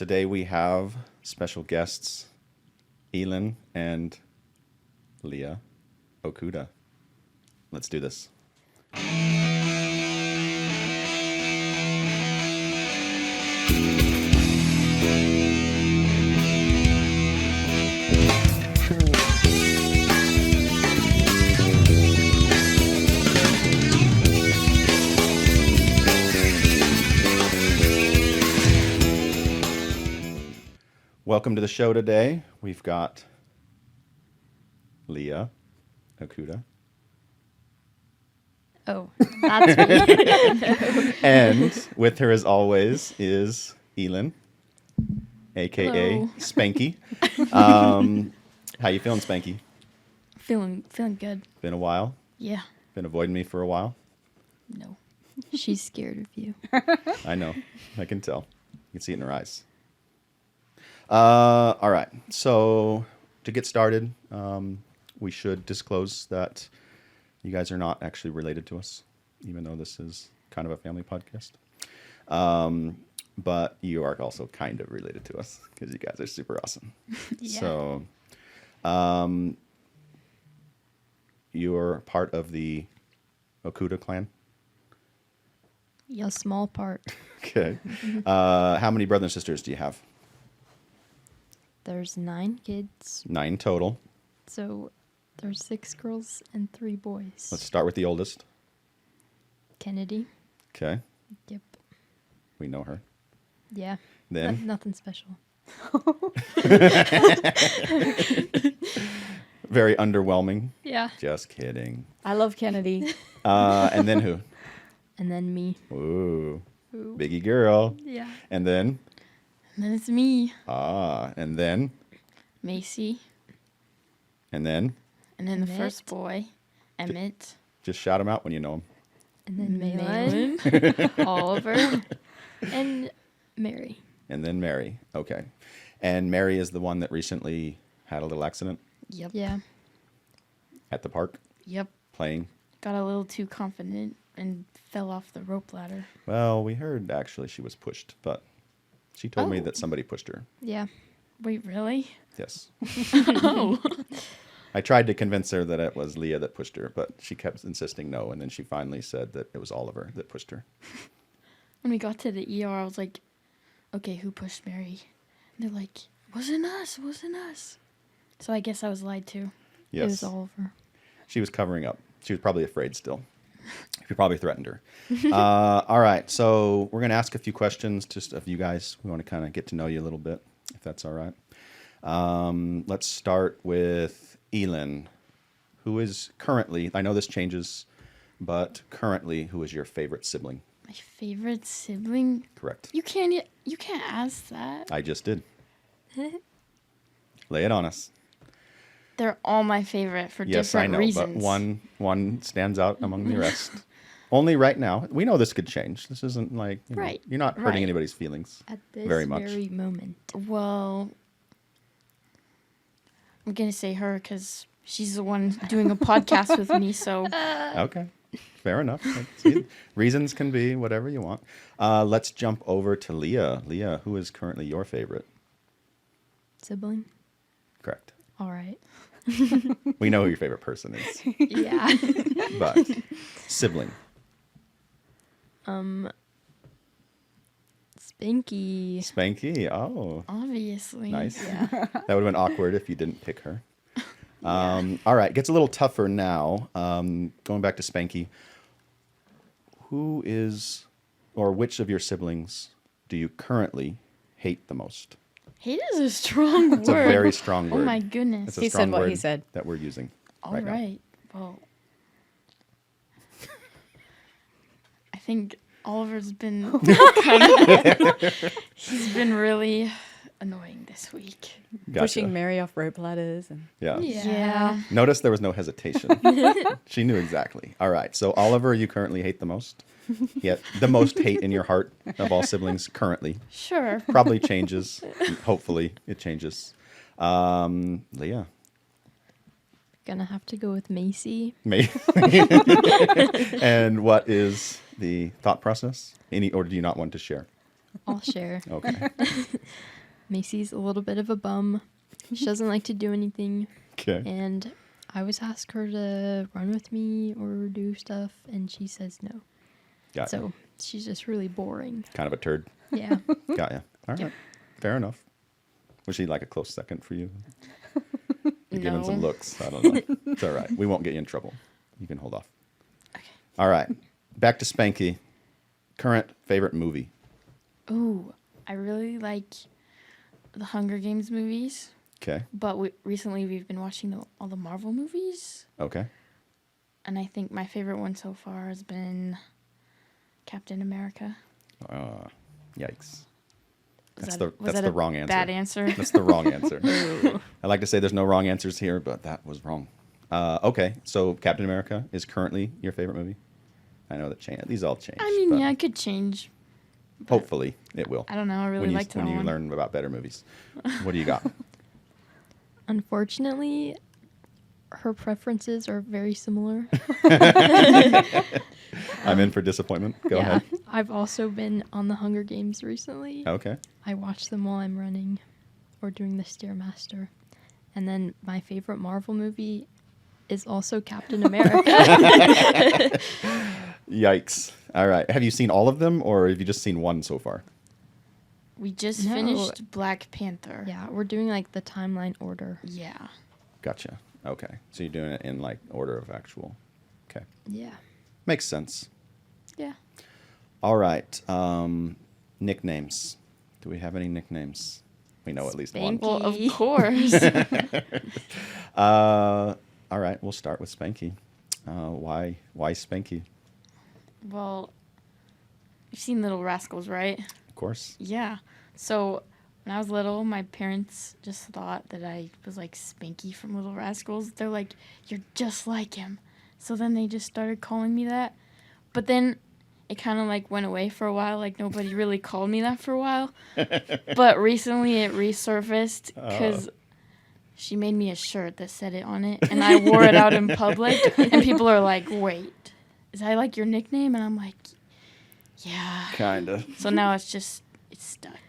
Today we have special guests, Elynn and Leah Okuda. Let's do this. Welcome to the show today. We've got Leah Okuda. Oh, that's me. And with her, as always, is Elynn, a.k.a. Hello. Spanky. How you feeling, Spanky? Feeling good. Been a while? Yeah. Been avoiding me for a while? No. She's scared of you. I know. I can tell. You can see it in her eyes. All right. So to get started, we should disclose that you guys are not actually related to us, even though this is kind of a family podcast. But you are also kind of related to us because you guys are super awesome. Yeah. So you're part of the Okuda clan? A small part. Okay. How many brothers and sisters do you have? There's 9 kids. 9 total. So there's 6 girls and 3 boys. Let's start with the oldest. Kennedy. Okay. Yep. We know her. Yeah. Then Nothing special. very underwhelming. Yeah. Just kidding. I love Kennedy. And then who? And then me. Ooh. Ooh. Biggie girl. Yeah. And then And then it's me. and then Macy. and then And then the Emmett. first boy, Emmett. just shout them out when you know them. And then Malin. Malin. Oliver. And Mary. And then Mary. Okay. And Mary is the one that recently had a little accident Yep. Yeah. at the park Yep. playing. Got a little too confident and fell off the rope ladder. Well, we heard actually she was pushed, but she told me Oh. that somebody pushed her. Yeah. Wait, really? Yes. Oh. I tried to convince her that it was Leah that pushed her, but she kept insisting no, and then she finally said that it was Oliver that pushed her. When we got to the ER, I was like, okay, who pushed Mary? And they're like, wasn't us. So I guess I was lied to. Yes. It was Oliver. She was covering up. She was probably afraid still. She probably threatened her. All right, so we're going to ask a few questions just of you guys. We want to kind of get to know you a little bit, if that's all right. Let's start with Elynn, who is currently, I know this changes, but currently, who is your favorite sibling? My favorite sibling? Correct. You can't ask that. I just did. Lay it on us. They're all my favorite for Yes, I different know, reasons. but one stands out among the rest. Only right now. We know this could change. This isn't like, Right, you're not hurting right. anybody's feelings. At this Very much. moment. Well, I'm going to say her because she's the one doing a podcast with me, so... Okay, fair enough. See, reasons can be whatever you want. Let's jump over to Leah. Leah, who is currently your favorite? Sibling. Correct. All right. We know who your favorite person is, Yeah. but sibling. Spanky. Spanky. Oh, Obviously. nice. That would have been awkward if you didn't pick her. All right, gets a little tougher now. Going back to Spanky. Who is, or which of your siblings do you currently hate the most? Hate is a strong It's a word. very strong word. Oh my goodness. It's a He strong said what word he said. that we're using All right now. right. Well, I think Oliver's been he's been really annoying this week. Gotcha. Pushing Mary off rope ladders. And Yeah. Yeah. Notice there was no hesitation. She knew exactly. All right. So Oliver, you currently hate the most. Yet the most hate in your heart of all siblings currently. Sure. Probably changes. Hopefully it changes. Leah. Gonna have to go with Macy. May. And what is the thought process? Or do you not want to share? I'll share. Okay. Macy's a little bit of a bum. She doesn't like to do anything. Okay. And I always ask her to run with me or do stuff, and she says no. Got So you. she's just really boring. Kind of a turd. Yeah. Got you. All right. Yep. Fair enough. Was she like a close second for you? You're giving some No. looks. I don't know. It's all right. We won't get you in trouble. You can hold off. Okay. All right. Back to Spanky. Current favorite movie. Ooh, I really like the Hunger Games movies, Okay. but recently we've been watching all the Marvel movies, Okay. and I think my favorite one so far has been Captain America. Yikes. Was That's that the a wrong answer. Bad answer. That's the wrong answer. I like to say there's no wrong answers here, but that was wrong. Okay, so Captain America is currently your favorite movie. I know that these all change. I mean, but yeah, it could change. but hopefully it will. I don't know. I really when you, liked that when you one. learn about better movies. What do you got? Unfortunately, her preferences are very similar. I'm in for disappointment. Go yeah. ahead. I've also been on the Hunger Games recently. Okay. I watch them while I'm running or doing the Stairmaster. And then my favorite Marvel movie is also Captain America. Yikes. All right. Have you seen all of them, or have you just seen one so far? We just No. finished Black Panther. Yeah, we're doing like the timeline order. Yeah. Gotcha. Okay. So you're doing it in like order of actual. Okay. Yeah. Makes sense. Yeah. All right. Nicknames. Do we have any nicknames? We know at least one. Spanky. Well, of course. All right. We'll start with Spanky. Why Spanky? Well, you've seen Little Rascals, right? Of course. Yeah. So when I was little, my parents just thought that I was like Spanky from Little Rascals. They're like, "You're just like him." So then they just started calling me that. But then it kind of like went away for a while. Like nobody really called me that for a while. But recently it resurfaced because she made me a shirt that said it on it, and I wore it out in public. And people are like, "Wait, is that like your nickname?" And I'm like, "Yeah." Kinda. So now it's stuck.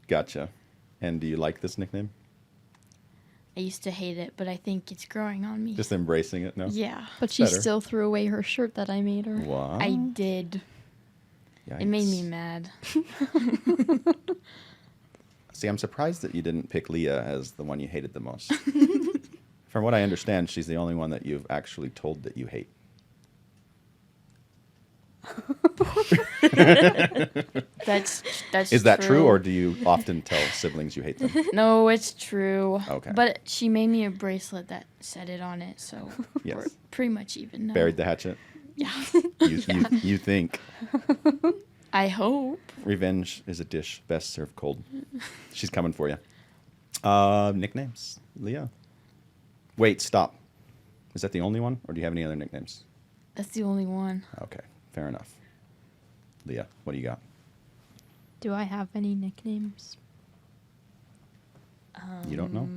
Gotcha. And do you like this nickname? I used to hate it, but I think it's growing on me. Just embracing it now? Yeah, But she Better. still threw away her shirt that I made her. Wow. I did. It made me mad. See, I'm surprised that you didn't pick Leah as the one you hated the most. From what I understand, she's the only one that you've actually told that you hate. That's Is that true, or do you often tell siblings you hate them? No, it's true. Okay. But she made me a bracelet that said it on it, so Yes. we're pretty much even now. Buried the hatchet? Yeah. You think. I hope. Revenge is a dish best served cold. She's coming for you. Nicknames? Leah? Wait, stop. Is that the only one, or do you have any other nicknames? That's the only one. Okay, fair enough. Leah, what do you got? Do I have any nicknames? You don't know?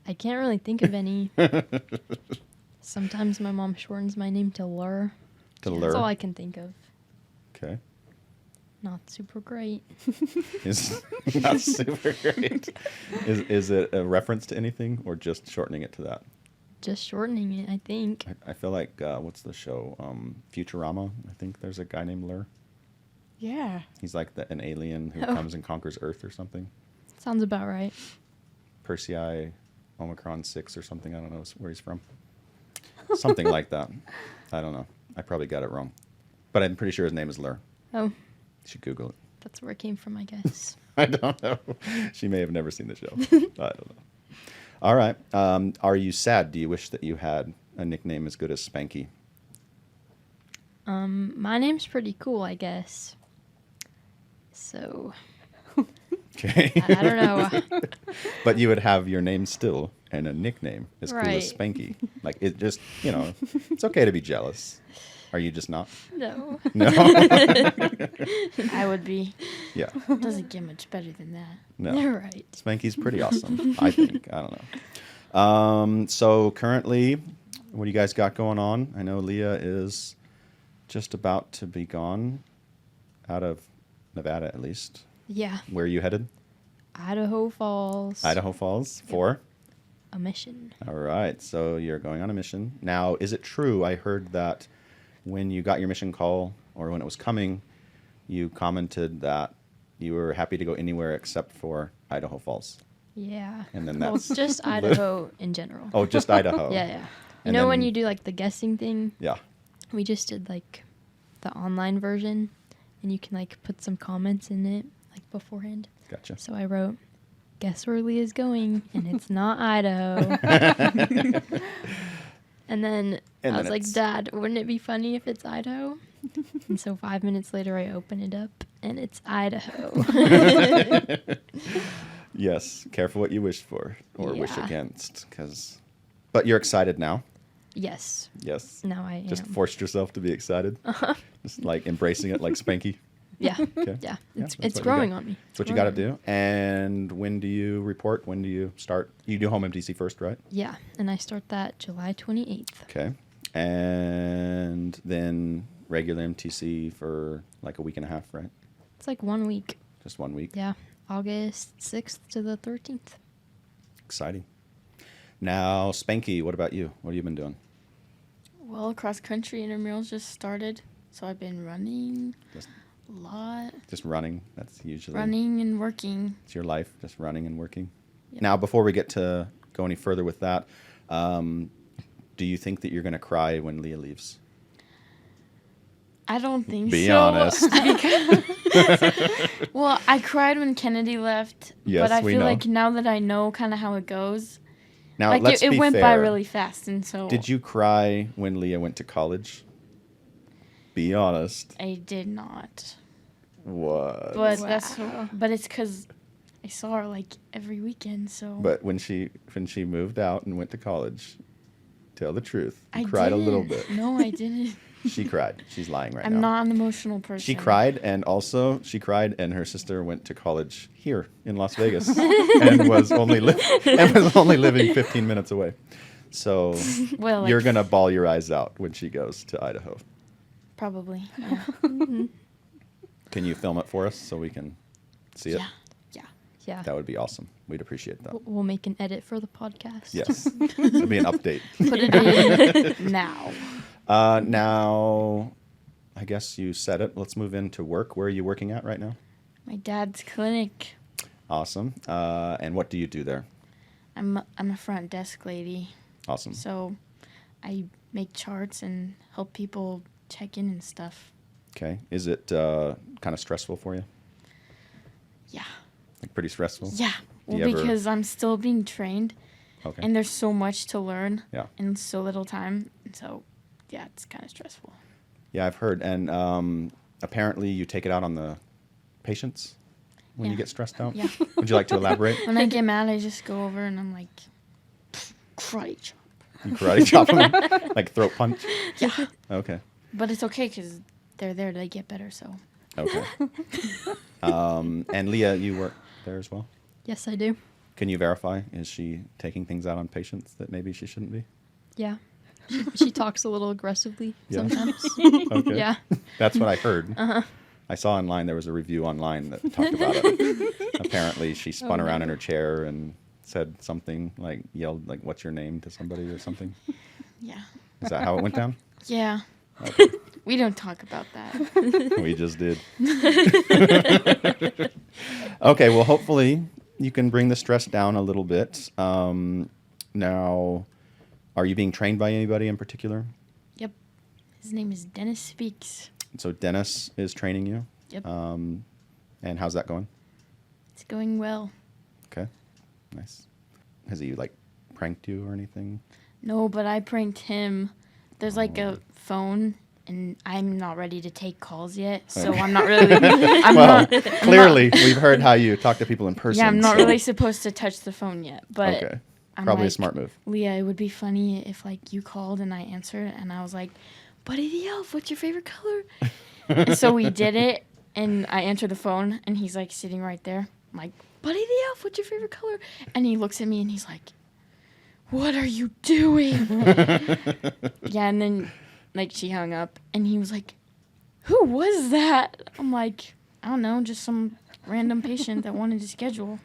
I can't really think of any. Sometimes my mom shortens my name to Lur. To That's lure? all I can think of. Okay. Not super great. Is not super great. Is it a reference to anything, or just shortening it to that? Just shortening it, I think. I feel like, what's the show? Futurama. I think there's a guy named Lur. Yeah. He's like an alien who Oh. comes and conquers Earth or something. Sounds about right. Persei Omicron 6 or something. I don't know where he's from. Something like that. I don't know. I probably got it wrong. But I'm pretty sure his name is Lur. Oh, You should Google it. that's where it came from, I guess. I don't know. She may have never seen the show. I don't know. All right. Are you sad? Do you wish that you had a nickname as good as Spanky? My name's pretty cool, I guess. So, Okay. I don't know. But you would have your name still and a nickname as cool as Right. Spanky. Like, it just, it's okay to be jealous. Are you just not? No. No? I would be. Yeah. Doesn't get much better than that. No. You're right. Spanky's pretty awesome, I think. I don't know. So currently, what do you guys got going on? I know Leah is just about to be gone out of Nevada at least. Yeah. Where are you headed? Idaho Falls. Idaho Falls for? A mission. All right. So you're going on a mission. Now, is it true? I heard that when you got your mission call or when it was coming, you commented that you were happy to go anywhere except for Idaho Falls. Yeah. And then Well, that's just Idaho in general. Oh, just Idaho. Yeah, yeah. You And know when then- you do like the guessing thing? Yeah. We just did like the online version, and you can like put some comments in it like beforehand. Gotcha. So I wrote, "Guess where Leah's going, and it's not Idaho." And then And I then was like, it's- "Dad, wouldn't it be funny if it's Idaho?" And so 5 minutes later, I open it up, and it's Idaho. Yes. Careful what you wish for or wish Yeah. against. But you're excited now. Yes. Yes. Now I am. Just forced yourself to be excited. Just like embracing it like Spanky. Yeah. Okay. Yeah. that's It's what you growing got. on me. That's what you got to do. And when do you report? When do you start? You do home MTC first, right? Yeah. And I start that July 28th. Okay. And then regular MTC for like a week and a half, right? It's like 1 week. Just 1 week. Yeah. August 6th to the 13th. Exciting. Now, Spanky, what about you? What have you been doing? Well, cross country intramurals just started, so I've been running Just, a lot. just running. That's usually Running and working. It's your life, just running and working. Yeah. Now, before we get to go any further with that, do you think that you're going to cry when Leah leaves? I don't think Be so. honest. Well, I cried when Kennedy left, Yes, but I we feel know. like now that I know kind of how it goes, Now, like let's it be went fair. by really fast, and so Did you cry when Leah went to college? Be honest. I did not. What? But Wow. but it's because I saw her like every weekend, so But when she moved out and went to college, tell the truth. You I cried a little didn't. bit. No, I didn't. She cried. She's lying right I'm now. not an emotional person. She cried, and also she cried, and her sister went to college here in Las Vegas, and was only living 15 minutes away. So Well, like, you're gonna bawl your eyes out when she goes to Idaho. probably. Yeah. Can you film it for us so we can see it? Yeah. Yeah. Yeah. That would be awesome. We'd appreciate that. We'll make an edit for the podcast. Yes, it'll be an update. Put it in now. Now, I guess you said it. Let's move into work. Where are you working at right now? My dad's clinic. Awesome. And what do you do there? I'm a front desk lady, Awesome. so I make charts and help people check in and stuff. Okay. Is it kind of stressful for you? Yeah. Like pretty stressful? Yeah. Do Well, you ever- because I'm still being trained, Okay. and there's so much to learn Yeah. in so little time, and so yeah, it's kind of stressful. Yeah, I've heard. And apparently you take it out on the patients when you Yeah. get stressed out? Yeah. Would you like to elaborate? When I get mad, I just go over and I'm like, karate chop. You karate chop them? Like throat punch? Yeah. Okay. But it's okay because they're there to get better. So Okay. And Leah, you work there as well? Yes, I do. Can you verify? Is she taking things out on patients that maybe she shouldn't be? Yeah. She talks a little aggressively Yeah. sometimes. Okay. Yeah. That's what I heard. I saw online, there was a review online that talked about it. Apparently, she spun around in her chair and said something, like yelled, like, "What's your name?" to somebody or something. yeah. Is that how it went down? Yeah. Okay. We don't talk about that. We just did. Okay, well, hopefully you can bring the stress down a little bit. Now, are you being trained by anybody in particular? Yep. His name is Dennis Speaks. So Dennis is training you? Yep. And how's that going? It's going well. Okay, nice. Has he, like, pranked you or anything? No, but I pranked him. There's like a phone, and I'm not ready to take calls yet, so I'm not really. Well, clearly, we've heard how you talk to people in person. Yeah, I'm not so- really supposed to touch the phone yet, but Okay, I'm probably a like, smart move. Leah, it would be funny if like you called and I answered, and I was like, "Buddy the Elf, what's your favorite color?" And so we did it, and I answered the phone, and he's like sitting right there. I'm like, "Buddy the Elf, what's your favorite color?" And he looks at me, and he's like, "What are you doing?" Yeah, and then like she hung up, and he was like, "Who was that?" I'm like, I don't know, just some random patient that wanted to schedule.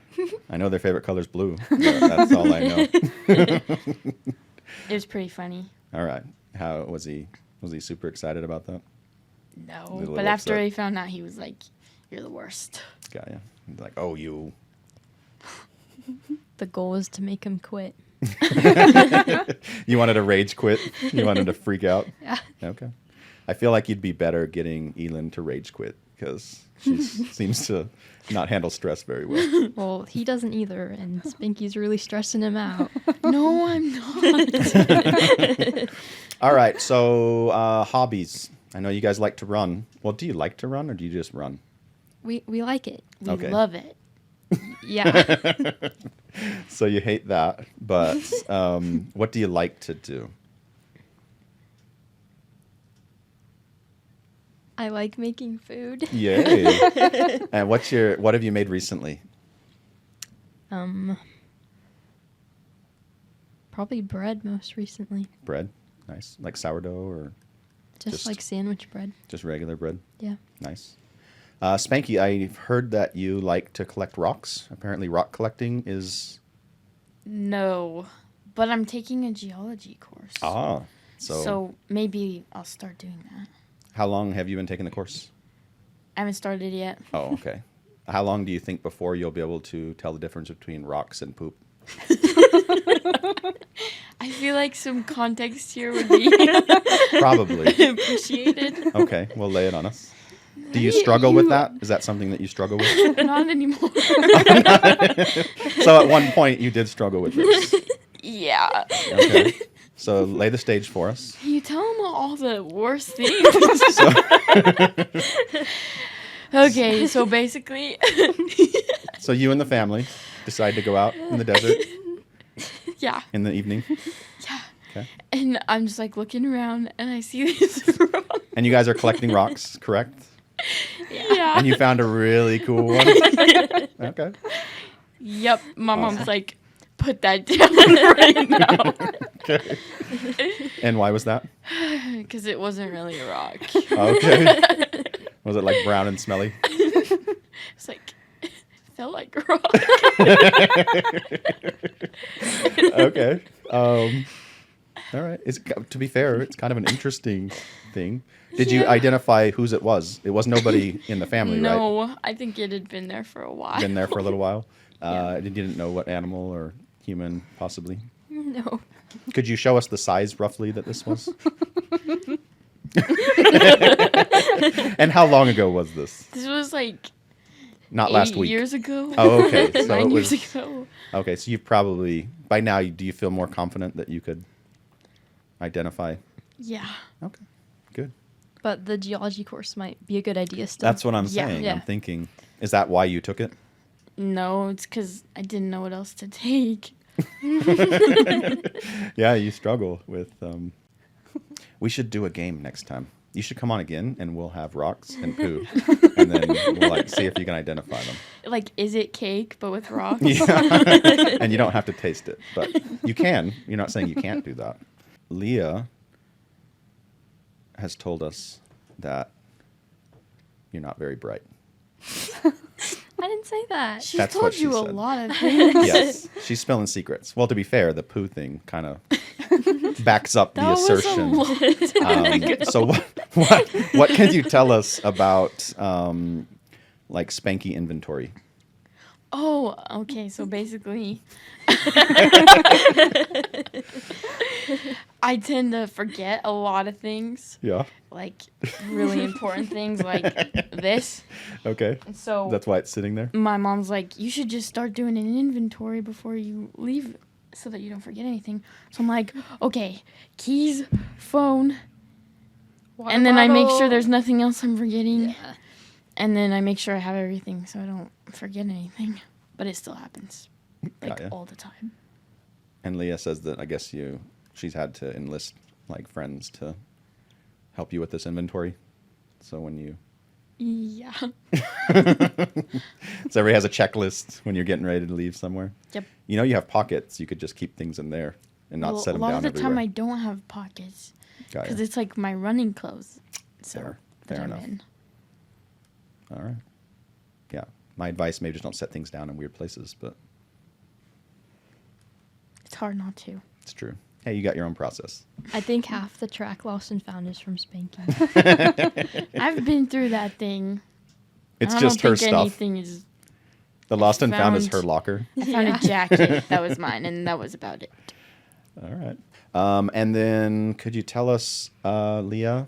I know their favorite color is blue. But that's all I know. It was pretty funny. All right. How was he? Was he super excited about that? No, Little but after upset. he found out, he was like, "You're the worst." Got ya. He's like, oh, you. The goal was to make him quit. You wanted to rage quit? You wanted to freak out? Yeah. Okay. I feel like you'd be better getting Elynn to rage quit because she seems to not handle stress very well. Well, he doesn't either, and Spanky's really stressing him out. No, I'm not. All right. So, hobbies. I know you guys like to run. Well, do you like to run or do you just run? We like it. We Okay. love it. Yeah. So you hate that, but what do you like to do? I like making food. Yay! And what have you made recently? Probably bread most recently. Bread, nice, like sourdough or Just like sandwich bread. just regular bread. Yeah. Nice. Spanky, I've heard that you like to collect rocks. Apparently, rock collecting is No, but I'm taking a geology course. So maybe I'll start doing that. how long have you been taking the course? I haven't started yet. Oh, okay. How long do you think before you'll be able to tell the difference between rocks and poop? I feel like some context here would be Probably. appreciated. Okay, well, lay it on us. Do you struggle with that? Is that something that you struggle with? Not anymore. So at one point you did struggle with this. Yeah. Okay. So lay the stage for us. You tell them all the worst things. Okay, so basically, So you and the family decide to go out in the desert yeah, in the evening. yeah. Okay. And I'm just like looking around and I see this rock. And you guys are collecting rocks, correct? Yeah. And you found a really cool one. Okay. Yep. My mom's like, put that down right now. Okay. And why was that? Because it wasn't really a rock. Okay. Was it like brown and smelly? It's like, it felt like a rock. Okay. All right. To be fair, it's kind of an interesting thing. Did you identify whose it was? It was nobody in the family, right? No, I think it had been there for a while. Been there for a little while. Yeah. You didn't know what animal or human, possibly. No. Could you show us the size roughly that this was? And how long ago was this? This was like Not last 8 week. years ago. Oh, okay. So 9 it years was ago. okay. So you've probably by now. Do you feel more confident that you could identify? Yeah. Okay, good. But the geology course might be a good idea still. That's what I'm Yeah. saying. Yeah. I'm thinking, is that why you took it? No, it's because I didn't know what else to take. Yeah, you struggle with. We should do a game next time. You should come on again, and we'll have rocks and poo, and then we'll like see if you can identify them. Like, is it cake but with rocks? Yeah. And you don't have to taste it, but you can. You're not saying you can't do that. Leah has told us that you're not very bright. I didn't say that. She's That's told what she you a said. lot of things. Yes, she's spilling secrets. Well, to be fair, the poo thing kind of backs up the That was assertion. a long time ago. So what can you tell us about like Spanky inventory? Oh, okay. So basically, I tend to forget a lot of things, Yeah. like really important things like this. Okay. And so That's why it's sitting there. my mom's like, you should just start doing an inventory before you leave so that you don't forget anything. So I'm like, okay, keys, phone, Water and then I make bottle. sure there's nothing else I'm forgetting. Yeah. And then I make sure I have everything so I don't forget anything. But it still happens. Like, Got ya. all the time. And Leah says that I guess she's had to enlist like friends to help you with this inventory. So when you Yeah. so everybody has a checklist when you're getting ready to leave somewhere. Yep. You know you have pockets. You could just keep things in there and not Well, set them a lot down of the everywhere. time I don't have pockets. Got Because ya. it's like my running clothes. So Fair that I'm enough. in. All right. yeah. My advice, maybe just don't set things down in weird places, but It's hard not to. it's true. Hey, you got your own process. I think half the track lost and found is from Spanky. I've been through that thing. It's I just don't her think stuff. anything is. The lost and found is found- her locker. I found a jacket that was mine, and that was about it. All right. And then could you tell us, Leah,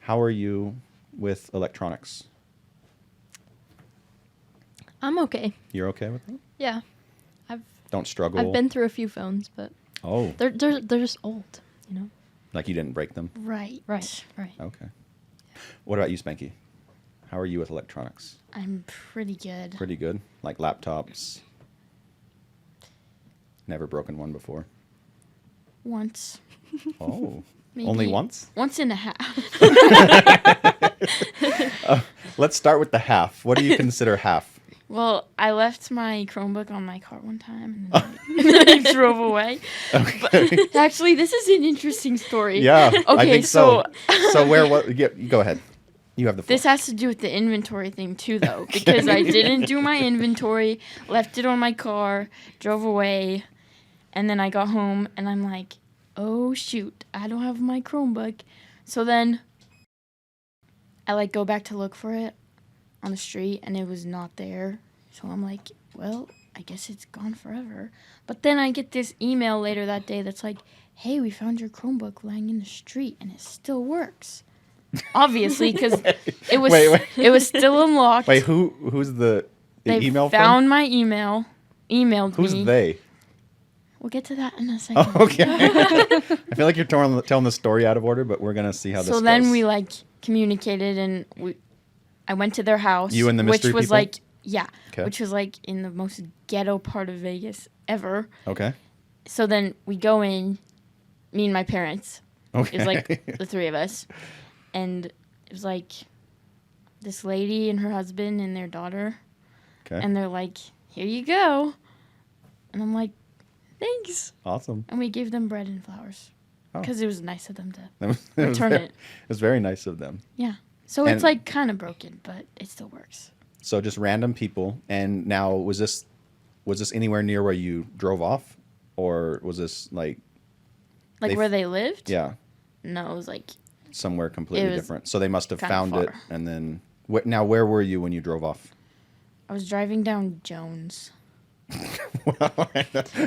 how are you with electronics? I'm okay. You're okay with it? Yeah. I've Don't struggle. I've been through a few phones, but Oh, they're just old, you know. like you didn't break them? Right. Right. Okay. What about you, Spanky? How are you with electronics? I'm pretty good. Pretty good. Like laptops? Never broken one before. Once. Oh, Maybe only once? Once and a half. Let's start with the half. What do you consider half? Well, I left my Chromebook on my car one time, and then I drove away. But actually, this is an interesting story. Yeah, I Okay, think so. So where? What? Yeah, you go ahead. You have the floor. This has to do with the inventory thing too, though, because I didn't do my inventory, left it on my car, drove away, and then I got home, and I'm like, oh shoot, I don't have my Chromebook. So then I like go back to look for it on the street, and it was not there. So I'm like, well, I guess it's gone forever. But then I get this email later that day that's like, hey, we found your Chromebook lying in the street, and it still works. Obviously, because it was Wait. it was still unlocked. Wait, who's the They email found my email, emailed from? Who's me. they? We'll get to that in a second. Oh, okay. I feel like you're telling the story out of order, but we're gonna see how this So goes. then we like communicated, and I went to their house. You and the mystery which was people? like Okay. which was like in the most ghetto part of Vegas ever. Okay. So then we go in, me and my parents. Okay. It was like the three of us, and it was like this lady and her husband and their daughter. Okay. And they're like, here you go. And I'm like, thanks. Awesome. And we gave them bread and flowers. Oh. Because it was nice of them to It was return very, it. It was very nice of them. Yeah. So And- it's like kind of broken, but it still works. So just random people. And now was this anywhere near where you drove off, or was this like Like They where f- they lived? yeah No, it was like, somewhere completely It was different? So they must have kinda found it, far. and then now where were you when you drove off? I was driving down Jones.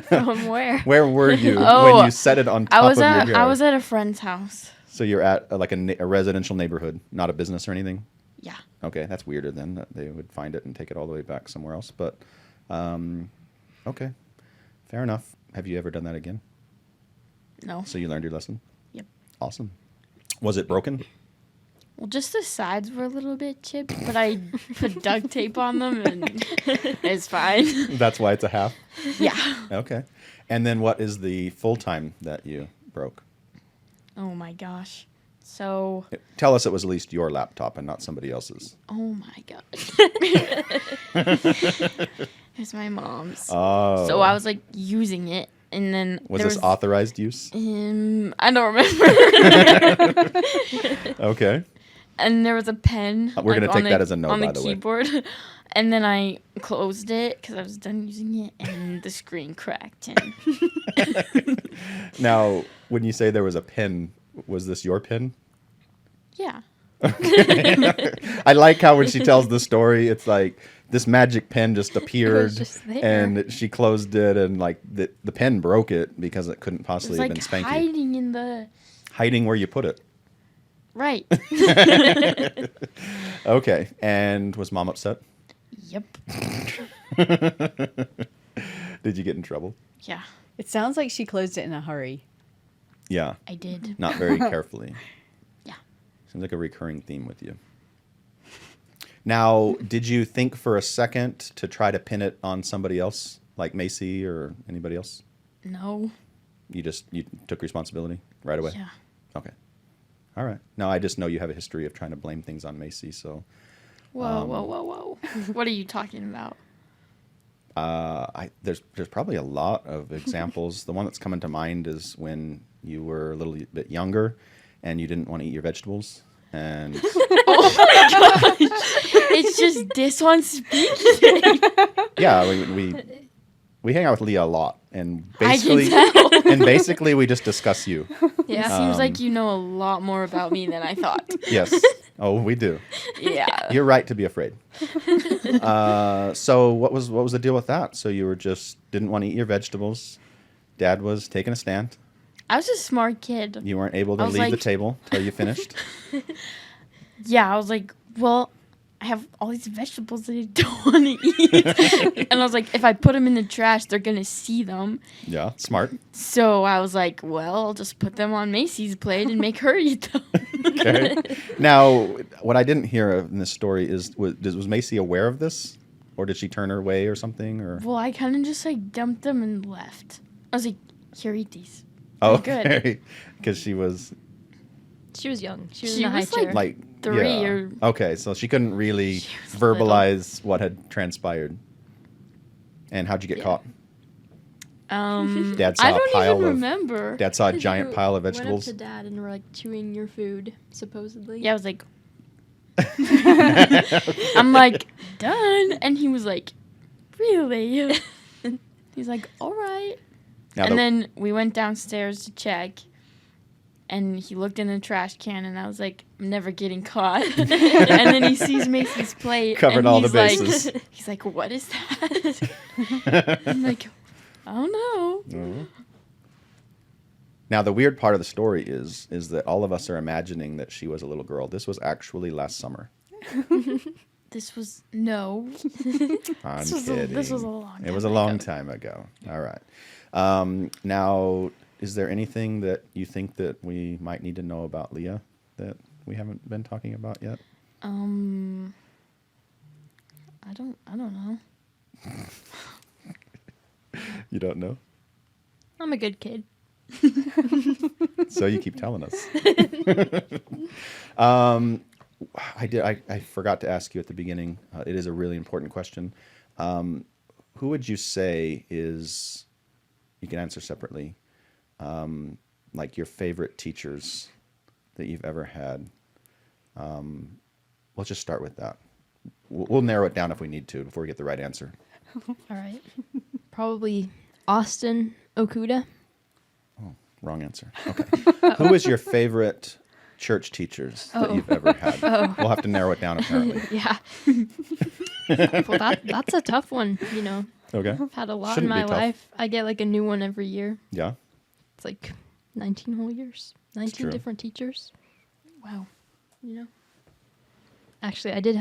From where? Where were you Oh, when you set it on top of your yard? I was at a friend's house. So you're at like a residential neighborhood, not a business or anything? Yeah. Okay, that's weirder then, that they would find it and take it all the way back somewhere else. But, okay, fair enough. Have you ever done that again? No. So you learned your lesson? Yep. Awesome. Was it broken? Well, just the sides were a little bit chipped, but I put duct tape on them, and it's fine. That's why it's a half? Yeah. Okay. And then what is the full time that you broke? Oh my gosh. So, Tell us it was at least your laptop and not somebody else's. oh my gosh. It's my mom's. Oh. So I was like using it, and then Was there this authorized use? I don't remember. Okay. And there was a pen. We're gonna like, take on that as a no, on by the the way. keyboard. And then I closed it because I was done using it, and the screen cracked. And Now, when you say there was a pin, was this your pin? yeah. I like how when she tells the story, it's like this magic pen just appeared just there. and she closed it, and like the pen broke it because it couldn't It possibly was have like been Spanky. hiding in the Hiding where you put it. right. Okay. And was mom upset? Yep. Did you get in trouble? Yeah, It sounds like she closed it in a hurry. Yeah. I did. Not very carefully. Yeah. Seems like a recurring theme with you. Now, did you think for a second to try to pin it on somebody else, like Macy or anybody else? No. You took responsibility right away? Yeah. Okay. All right. No, I just know you have a history of trying to blame things on Macy, so Whoa, whoa, whoa, whoa. What are you talking about? there's probably a lot of examples. The one that's coming to mind is when you were a little bit younger and you didn't want to eat your vegetables, and Oh my gosh. It's just this on speaking. Yeah, we hang out with Leah a lot, and I can basically, tell. we just discuss you. Yeah. It seems like you know a lot more about me than I thought. Yes. Oh, we do. Yeah. You're right to be afraid. So what was the deal with that? So you were just didn't want to eat your vegetables. Dad was taking a stand. I was a smart kid. You weren't able to I was leave the like- table till you finished. Yeah, I was like, well, I have all these vegetables that I don't want to eat. And I was like, if I put them in the trash, they're going to see them. Yeah, smart. So I was like, well, I'll just put them on Macy's plate and make her eat them. Okay. Now, what I didn't hear in this story is was Macy aware of this, or did she turn her away or something? Or Well, I kind of just like dumped them and left. I was like, here, eat these. oh, good. okay, because she was She was young. She was She in a high was, like, chair. like 3 yeah. or- Okay, so she couldn't really She was little. verbalize what had transpired. And how'd you get Yeah. caught? Dad saw I a don't pile even of- remember. Dad saw a 'Cause giant you pile of Went vegetables. up to Dad and were like chewing your food, supposedly. Yeah, I was like, I'm like, done. And he was like, really? He's like, all right. Now And the- then we went downstairs to check. And he looked in the trash can, and I was like, I'm never getting caught. And then he sees Macy's plate. Covered and all the he's like- bases. He's like, what is that? I'm like, I don't know. Mhm. Now the weird part of the story is that all of us are imagining that she was a little girl. This was actually last summer. This was, no. I'm This was kidding. this was a long time It was a long ago. time ago. All right. Now, is there anything that you think that we might need to know about Leah that we haven't been talking about yet? I don't know. You don't know? I'm a good kid. So you keep telling us. I forgot to ask you at the beginning. It is a really important question. Who would you say is, you can answer separately, like your favorite teachers that you've ever had? Let's just start with that. We'll narrow it down if we need to before we get the right answer. All right. Probably Austin Okuda. Wrong answer. Okay. Who is your favorite church teachers that Oh. you've ever had? We'll have to narrow it down apparently. Yeah. Well, that's a tough one, you know. Okay. I've had a lot Shouldn't in be my tough. life. I get like a new one every year. Yeah. It's like 19 whole years. 19 true. different teachers, Wow. you know. Actually, I did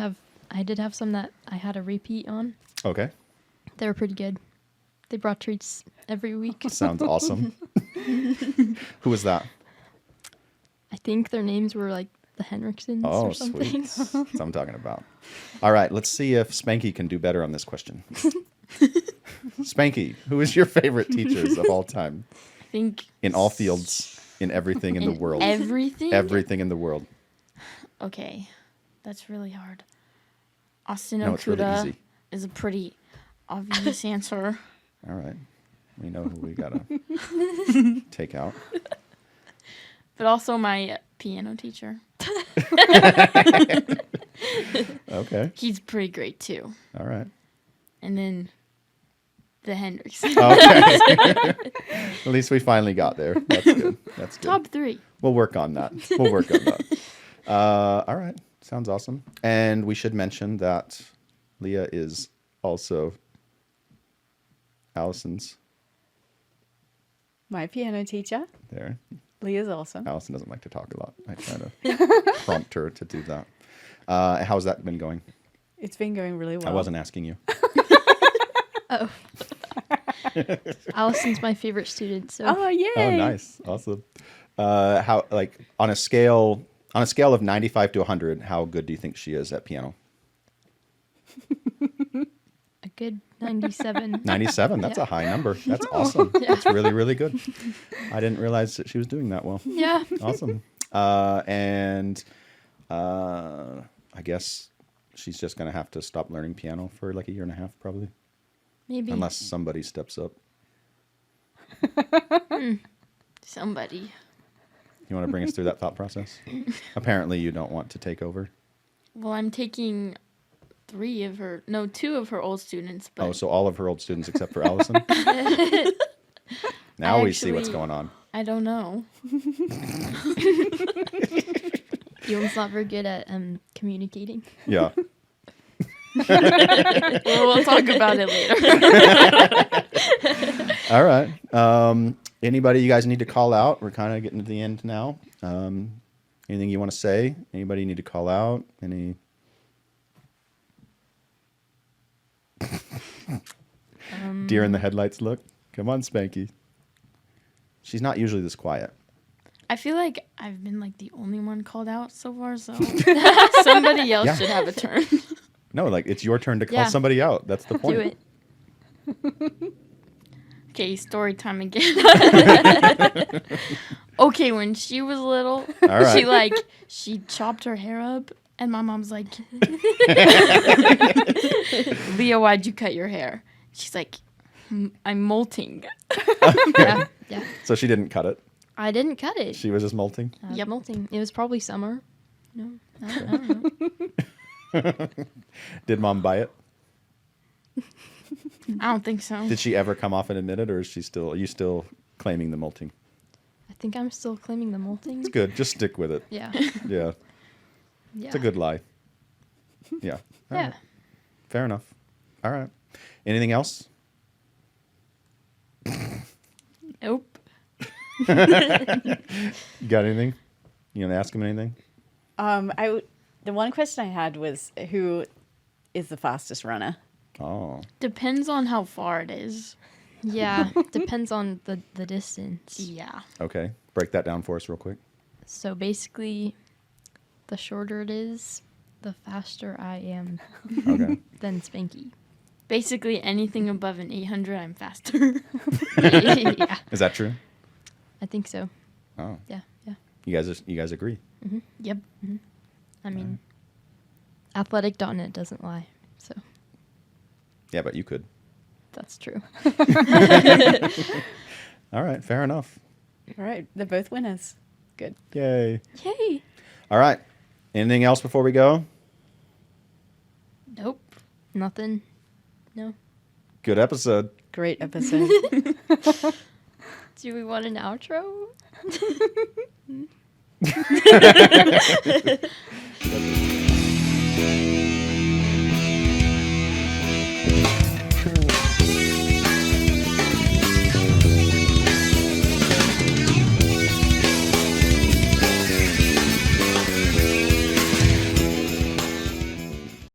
have some that I had a repeat on. Okay. They were pretty good. They brought treats every week. Sounds awesome. Who was that? I think their names were like the Henriksens Oh, or something. sweet. That's what I'm talking about. All right, let's see if Spanky can do better on this question. Spanky, who is your favorite teachers of all time? I think In all fields, in everything in the world. Everything? Everything in the world. Okay. That's really hard. Austin No, it's really Okuda easy. is a pretty obvious answer. All right. We know who we got to take out. But also my piano teacher. Okay. He's pretty great too. All right. And then the Henriksen. Okay. At least we finally got there. That's good. That's good. Top 3. We'll work on that. We'll work on that. All right. Sounds awesome. And we should mention that Leah is also Allison's My piano teacher, there. Leah's awesome. Allison doesn't like to talk a lot. I try to prompt her to do that. How's that been going? It's been going really well. I wasn't asking you. Oh. Allison's my favorite student, so Oh, yay. Oh, nice. Awesome. How, like, on a scale of 95 to 100, how good do you think she is at piano? a good 97. 97. That's Yeah. a high number. That's awesome. That's really, really good. I didn't realize that she was doing that well. Yeah. Awesome. I guess she's just going to have to stop learning piano for like a year and a half, probably. Maybe. Unless somebody steps up. Somebody. You want to bring us through that thought process? Apparently you don't want to take over. Well, I'm taking two of her old students. But Oh, so all of her old students except for Allison? Now we see what's going on. I don't know. Ewan's not very good at communicating. Yeah. We'll talk about it later. All right. Anybody you guys need to call out? We're kind of getting to the end now. Anything you want to say? Anybody you need to call out? Any? Deer in the headlights look? Come on, Spanky. She's not usually this quiet. I feel like I've been like the only one called out so far, so somebody else should have a turn. No, like it's your turn to call somebody out. That's the point. Do it. Okay, story time again. Okay, when she was little, All right. she chopped her hair up, and my mom's like, Leah, why'd you cut your hair? She's like, I'm molting. Yeah. So she didn't cut it. I didn't cut it. She was just molting. Yep. Molting. It was probably summer. No, I don't know. Did mom buy it? I don't think so. Did she ever come off and admit it, or is she still? Are you still claiming the molting? I think I'm still claiming the molting. It's good. Just stick with it. Yeah. Yeah. Yeah. It's a good lie. Yeah. All Yeah. right. Fair enough. All right. Anything else? Nope. You got anything? You want to ask him anything? The one question I had was, who is the fastest runner? Oh. Depends on how far it is. Yeah. Depends on the distance. Yeah. Okay. Break that down for us real quick. So basically, the shorter it is, the faster I am Okay. than Spanky. Basically, anything above an 800, I'm faster. Yeah. Is that true? I think so. Oh. Yeah. You guys agree? Yep. I mean, athletic.net doesn't lie. So Yeah, but you could. that's true. All right. Fair enough. All right, they're both winners. Good. Yay. Yay. All right. Anything else before we go? Nope. Nothing. No. Good episode. Great episode. Do we want an outro?